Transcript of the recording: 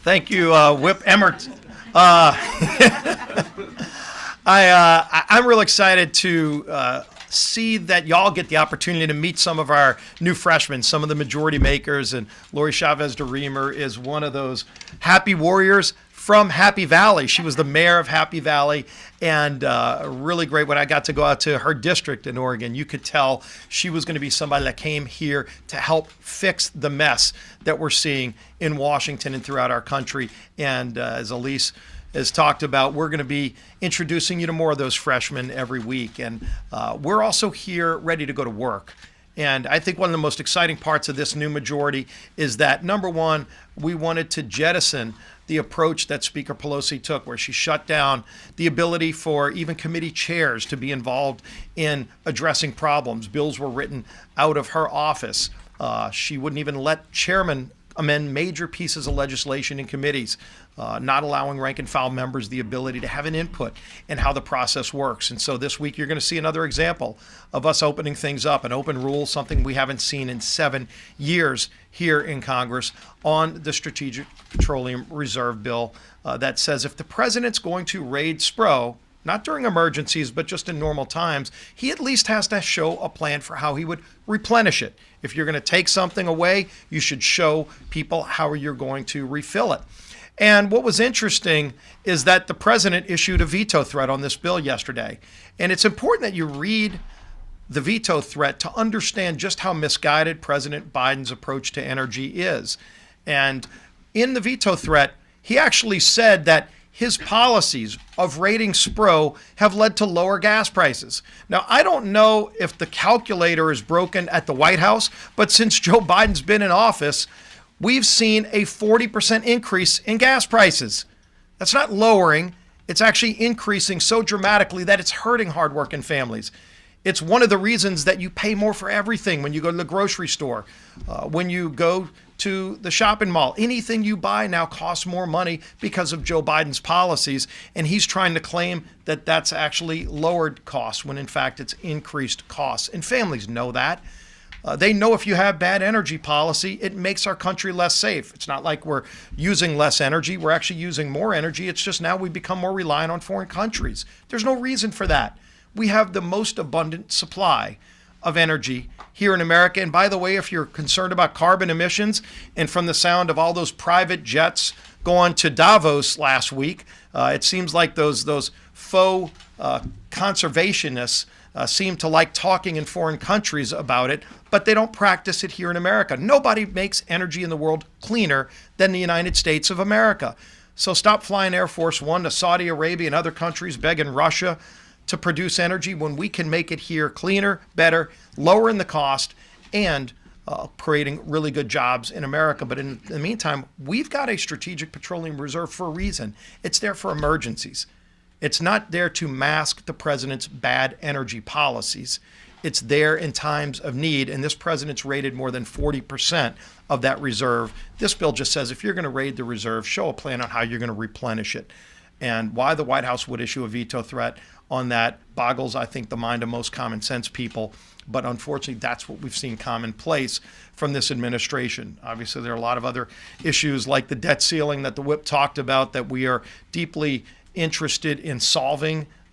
Thank you, Whip Emmert. I'm real excited to see that y'all get the opportunity to meet some of our new freshmen, some of the majority makers, and Lori Chavez de Reamer is one of those happy warriors from Happy Valley. She was the mayor of Happy Valley, and really great when I got to go out to her district in Oregon. You could tell she was going to be somebody that came here to help fix the mess that we're seeing in Washington and throughout our country. And as Elise has talked about, we're going to be introducing you to more of those freshmen every week. And we're also here ready to go to work. And I think one of the most exciting parts of this new majority is that, number one, we wanted to jettison the approach that Speaker Pelosi took, where she shut down the ability for even committee chairs to be involved in addressing problems. Bills were written out of her office. She wouldn't even let chairmen amend major pieces of legislation in committees, not allowing rank and file members the ability to have an input in how the process works. And so this week you're going to see another example of us opening things up, an open rule, something we haven't seen in 7 years here in Congress, on the Strategic Petroleum Reserve Bill that says if the president's going to raid SPRO, not during emergencies, but just in normal times, he at least has to show a plan for how he would replenish it. If you're going to take something away, you should show people how you're going to refill it. And what was interesting is that the president issued a veto threat on this bill yesterday. And it's important that you read the veto threat to understand just how misguided President Biden's approach to energy is. And in the veto threat, he actually said that his policies of raiding SPRO have led to lower gas prices. Now, I don't know if the calculator is broken at the White House, but since Joe Biden's been in office, we've seen a 40% increase in gas prices. That's not lowering, it's actually increasing so dramatically that it's hurting hardworking families. It's one of the reasons that you pay more for everything when you go to the grocery store, when you go to the shopping mall. Anything you buy now costs more money because of Joe Biden's policies, and he's trying to claim that that's actually lowered costs when in fact it's increased costs. And families know that. They know if you have bad energy policy, it makes our country less safe. It's not like we're using less energy. We're actually using more energy. It's just now we become more reliant on foreign countries. There's no reason for that. We have the most abundant supply of energy here in America. And by the way, if you're concerned about carbon emissions, and from the sound of all those private jets going to Davos last week, it seems like those faux conservationists seem to like talking in foreign countries about it, but they don't practice it here in America. Nobody makes energy in the world cleaner than the United States of America. So stop flying Air Force One to Saudi Arabia and other countries, begging Russia to produce energy when we can make it here cleaner, better, lowering the cost, and creating really good jobs in America. But in the meantime, we've got a strategic petroleum reserve for a reason. It's there for emergencies. It's not there to mask the president's bad energy policies. It's there in times of need, and this president's raided more than 40% of that reserve. This bill just says if you're going to raid the reserve, show a plan on how you're going to replenish it. And why the White House would issue a veto threat on that boggles, I think, the mind of most common sense people. But unfortunately, that's what we've seen commonplace from this administration. Obviously, there are a lot of other issues like the debt ceiling that the whip talked about that we are deeply interested in solving.